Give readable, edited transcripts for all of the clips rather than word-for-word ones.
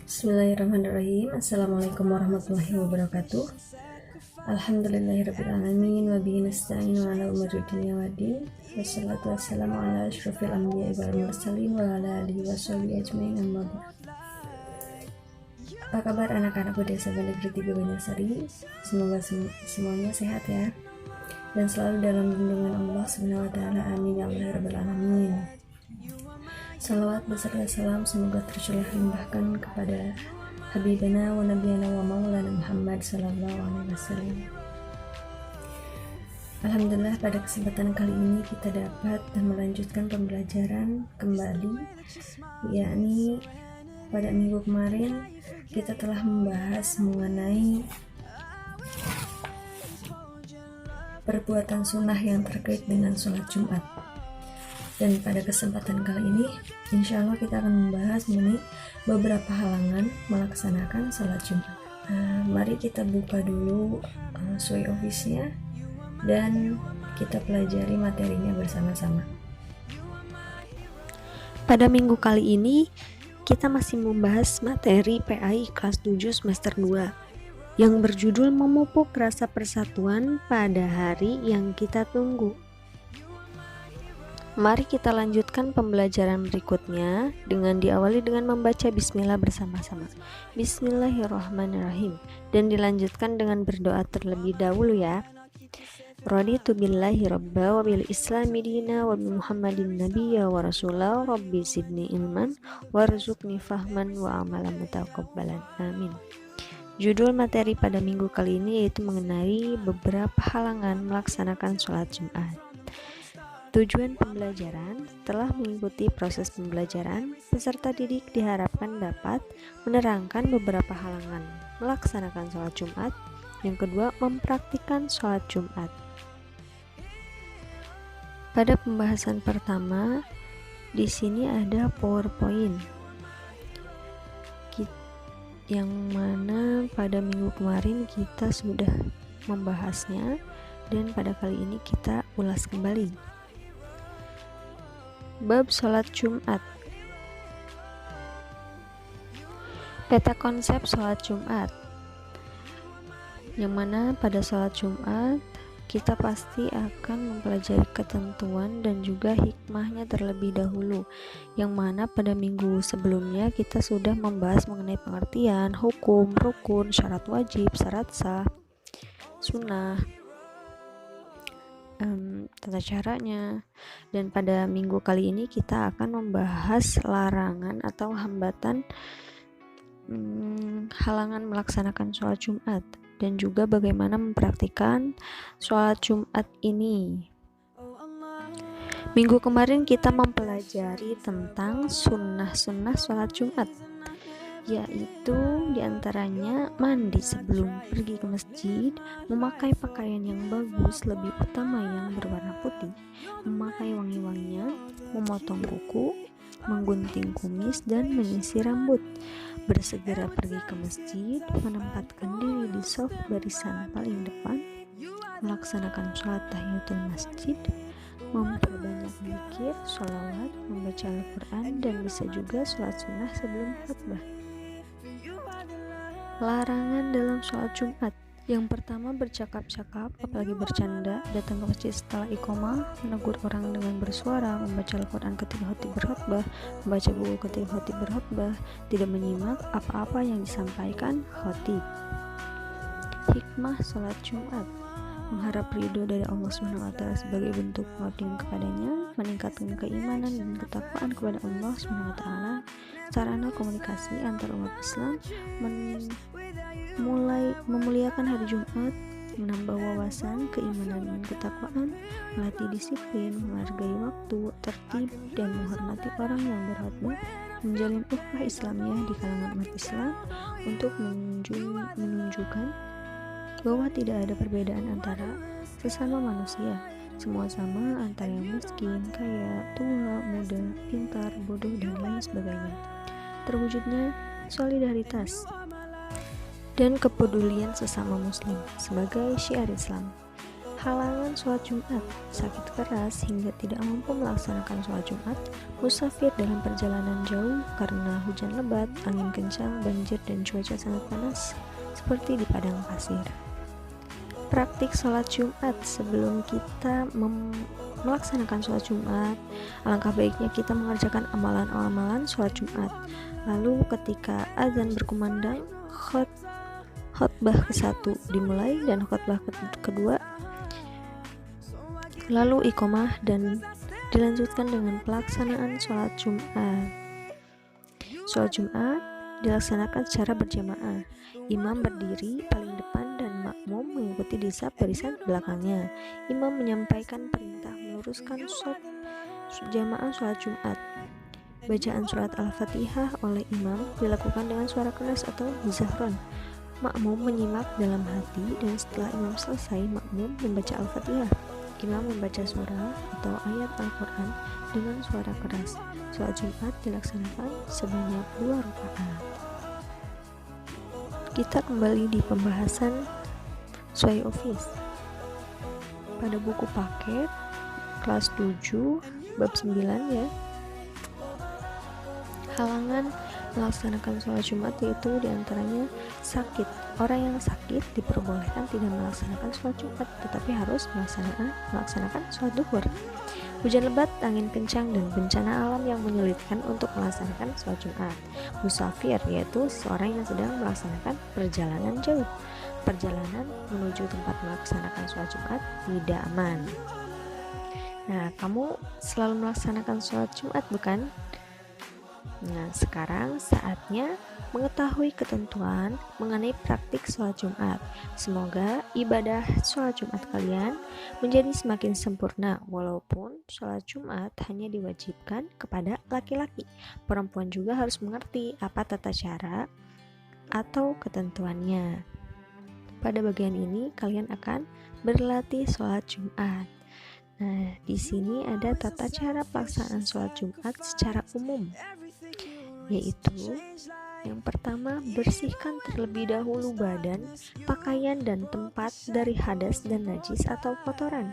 Bismillahirrahmanirrahim. Assalamualaikum warahmatullahi wabarakatuh. Alhamdulillahirrabbilalamin. Wabihi nasta'in wa ala umuri dunya waddin. Wassalatu wassalamu ala asyrafil anbiya'i wal mursalin wa ala alihi washabihi ajmain, amma ba'd. Apa kabar anak-anak Desa Negeri 3 Banyarsari? Semoga semuanya sehat ya, dan selalu dalam lindungan Allah Subhanahu wa taala. Amin ya Allah rabbal alamin. Salawat beserta salam semoga tercurah limpahkan kepada Habibana wa Nabiyana wa Maulana Muhammad sallallahu alaihi wasallam. Alhamdulillah, pada kesempatan kali ini kita dapat melanjutkan pembelajaran kembali, yakni pada minggu kemarin kita telah membahas mengenai perbuatan sunnah yang terkait dengan sholat Jumat. Dan pada kesempatan kali ini, insya Allah kita akan membahas mengenai beberapa halangan melaksanakan sholat Jumat. Mari kita buka dulu SWI Office-nya dan kita pelajari materinya bersama-sama. Pada minggu kali ini, kita masih membahas materi PAI kelas 7 semester 2 yang berjudul memupuk rasa persatuan pada hari yang kita tunggu. Mari kita lanjutkan pembelajaran berikutnya dengan diawali dengan membaca bismillah bersama-sama. Bismillahirrahmanirrahim, dan dilanjutkan dengan berdoa terlebih dahulu ya. Raditu billahi rabba wa bil islami dina wa bi muhammadin nabiyya wa rasulah rabbi zidni ilman warzuqni fahman wa amalan mutaqabbalan. Amin. Judul materi pada minggu kali ini yaitu mengenai beberapa halangan melaksanakan sholat Jumat. Tujuan pembelajaran: setelah mengikuti proses pembelajaran, peserta didik diharapkan dapat menerangkan beberapa halangan melaksanakan sholat Jumat. Yang kedua, mempraktikkan sholat Jumat. Pada pembahasan pertama, di sini ada PowerPoint yang mana pada minggu kemarin kita sudah membahasnya, dan pada kali ini kita ulas kembali. Bab sholat Jumat. Peta konsep sholat Jumat, yang mana pada sholat Jumat kita pasti akan mempelajari ketentuan dan juga hikmahnya terlebih dahulu, yang mana pada minggu sebelumnya kita sudah membahas mengenai pengertian, hukum, rukun, syarat wajib, syarat sah, sunnah, tata caranya. Dan pada minggu kali ini kita akan membahas larangan atau hambatan halangan melaksanakan sholat Jumat, dan juga bagaimana mempraktikkan sholat Jumat ini. Minggu kemarin kita mempelajari tentang sunnah-sunnah sholat Jumat, yaitu diantaranya mandi sebelum pergi ke masjid, memakai pakaian yang bagus, lebih utama yang berwarna putih, memakai wangi-wangian, memotong kuku, menggunting kumis dan menyisir rambut, bersegera pergi ke masjid, menempatkan diri di shaf barisan paling depan, melaksanakan sholat tahiyatul masjid, memperbanyak zikir, sholawat, membaca Al-Quran, dan bisa juga sholat sunnah sebelum khutbah. Larangan dalam sholat Jumat: yang pertama, bercakap-cakap, apalagi bercanda, datang ke masjid setelah iqomah, menegur orang dengan bersuara, membaca Al-Quran ketika khatib berkhutbah, membaca buku ketika khatib berkhutbah, tidak menyimak apa-apa yang disampaikan khatib. Hikmah sholat Jumat: mengharap ridho dari Allah SWT sebagai bentuk pengabdian kepadanya, meningkatkan keimanan dan ketakwaan kepada Allah SWT, sarana komunikasi antar umat Islam, memuliakan hari Jumat, menambah wawasan, keimanan dan ketakwaan, melatih disiplin, menghargai waktu, tertib, dan menghormati orang yang berkhutbah, menjalin ukhuwah Islamiyah di kalangan umat Islam untuk menunjukkan bahwa tidak ada perbedaan antara sesama manusia, semua sama, antara yang miskin, kaya, tua, muda, pintar, bodoh, dan lain sebagainya. Terwujudnya solidaritas dan kepedulian sesama muslim sebagai syiar Islam. Halangan sholat Jumat: sakit keras hingga tidak mampu melaksanakan sholat Jumat, musafir dalam perjalanan jauh karena hujan lebat, angin kencang, banjir, dan cuaca sangat panas, seperti di padang pasir. Praktik sholat Jumat: sebelum kita melaksanakan sholat Jumat, alangkah baiknya kita mengerjakan amalan-amalan sholat Jumat. Lalu ketika azan berkumandang, khotbah ke-1 dimulai dan khotbah kedua, lalu iqomah, dan dilanjutkan dengan pelaksanaan sholat Jumat. Sholat Jumat dilaksanakan secara berjamaah. Imam berdiri paling depan dan makmum mengikuti di saf barisan belakangnya. Imam menyampaikan perintah meluruskan shaf jamaah sholat Jumat. Bacaan surat Al-Fatihah oleh imam dilakukan dengan suara keras atau bizahron. Makmum menyimak dalam hati, dan setelah imam selesai, makmum membaca Al-Fatihah. Imam membaca surah atau ayat Al-Quran dengan suara keras. Sholat Jumat dilaksanakan sebanyak 2 rakaat. Kita kembali di pembahasan sesuai office. Pada buku paket kelas 7 bab 9 ya. Halangan melaksanakan sholat Jumat yaitu diantaranya sakit. Orang yang sakit diperbolehkan tidak melaksanakan sholat Jumat, tetapi harus melaksanakan sholat duhur. Hujan lebat, angin kencang, dan bencana alam yang menyulitkan untuk melaksanakan sholat Jumat. Musafir yaitu seorang yang sedang melaksanakan perjalanan jauh. Perjalanan menuju tempat melaksanakan sholat Jumat tidak aman. Nah, kamu selalu melaksanakan sholat Jumat bukan? Nah, sekarang saatnya mengetahui ketentuan mengenai praktik sholat Jumat. Semoga ibadah sholat Jumat kalian menjadi semakin sempurna, walaupun sholat Jumat hanya diwajibkan kepada laki-laki. Perempuan juga harus mengerti apa tata cara atau ketentuannya. Pada bagian ini kalian akan berlatih sholat Jumat. Nah, di sini ada tata cara pelaksanaan sholat Jumat secara umum, yaitu yang pertama, bersihkan terlebih dahulu badan, pakaian, dan tempat dari hadas dan najis atau kotoran.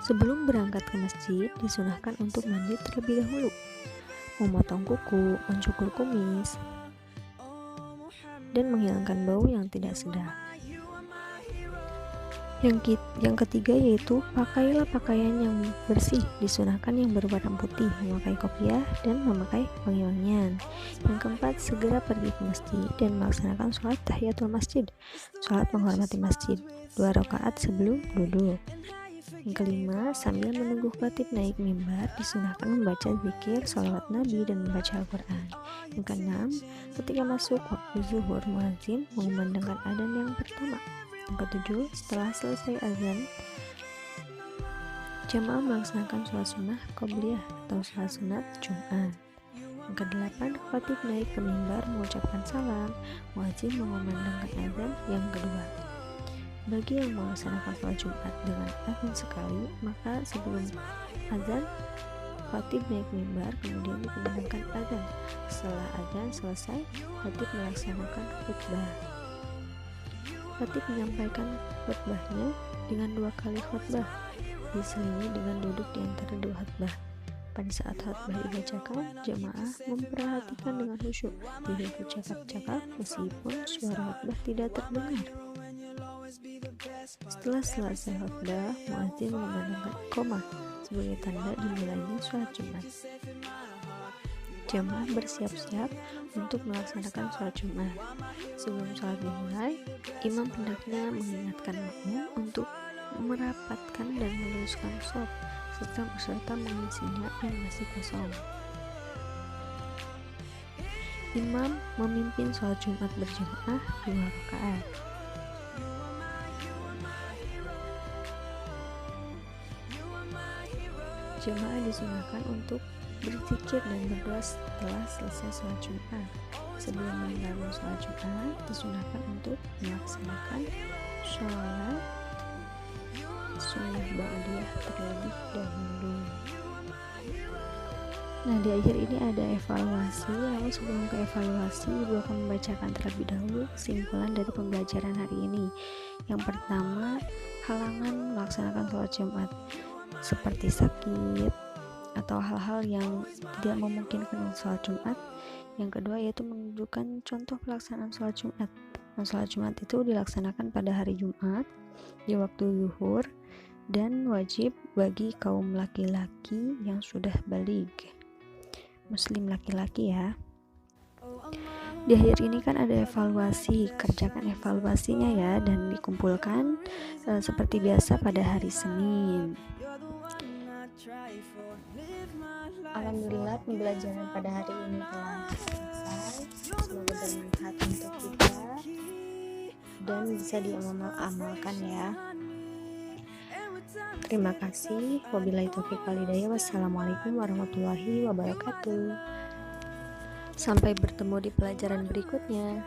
Sebelum berangkat ke masjid, disunahkan untuk mandi terlebih dahulu, memotong kuku, mencukur kumis, dan menghilangkan bau yang tidak sedap. Yang ketiga yaitu pakailah pakaian yang bersih, disunahkan yang berwarna putih, memakai kopiah, dan memakai wangi-wangian. Yang keempat, segera pergi ke masjid dan melaksanakan sholat tahiyatul masjid, sholat menghormati masjid, 2 rakaat sebelum duduk. Yang kelima, sambil menunggu khatib naik mimbar, disunahkan membaca zikir, sholawat Nabi, dan membaca Al-Quran. Yang keenam, ketika masuk waktu zuhur, muadzin mengumandangkan adzan yang pertama. Yang ketujuh, setelah selesai azan, jamaah melaksanakan sholat sunnah qobliyah atau sholat sunat Jumat. Yang kedelapan, khatib naik ke mimbar mengucapkan salam, muadzin mengumandangkan azan yang kedua. Bagi yang melaksanakan sholat Jumat dengan azan sekali, maka sebelum azan, khatib naik mimbar kemudian dikumandangkan azan. Setelah azan selesai, khatib melaksanakan khutbah. Khatib menyampaikan khutbahnya dengan 2 kali khutbah, diselingi dengan duduk di antara 2 khutbah. Pada saat khutbah dibacakan, jamaah memperhatikan dengan khusyuk, tidak bercakap-cakap meskipun suara khutbah tidak terdengar. Setelah selesai khutbah, muadzin mengumandangkan iqamah sebagai tanda dimulainya sholat Jumat. Jamaah bersiap-siap untuk melaksanakan sholat Jumat. Sebelum sholat dimulai, imam hendaknya mengingatkan makmum untuk merapatkan dan meluruskan shaf serta mengisinya yang masih kosong. Imam memimpin sholat Jumat berjamaah 2 rakaat. Jamaah disunahkan untuk berzikir dan berdoa setelah selesai sholat Jumat. Sebelum meninggalkan sholat Jumat, disunahkan untuk melaksanakan sholat sunnah ba'diyah terlebih dahulu. Nah, di akhir ini ada evaluasi. Lalu sebelum ke evaluasi, Ibu akan membacakan terlebih dahulu kesimpulan dari pembelajaran hari ini. Yang pertama, halangan melaksanakan sholat Jumat seperti sakit atau hal-hal yang tidak memungkinkan untuk sholat Jumat. Yang kedua yaitu menunjukkan contoh pelaksanaan sholat Jumat. Nah, sholat Jumat itu dilaksanakan pada hari Jumat di waktu zuhur dan wajib bagi kaum laki-laki yang sudah baligh, muslim laki-laki ya. Di akhir ini kan ada evaluasi, kerjakan evaluasinya ya, dan dikumpulkan seperti biasa pada hari Senin. Alhamdulillah pembelajaran pada hari ini telah selesai. Semoga bermanfaat untuk kita dan bisa diamalkan ya. Terima kasih. Wabillahi taufiq wal hidayah. Wassalamualaikum warahmatullahi wabarakatuh. Sampai bertemu di pelajaran berikutnya.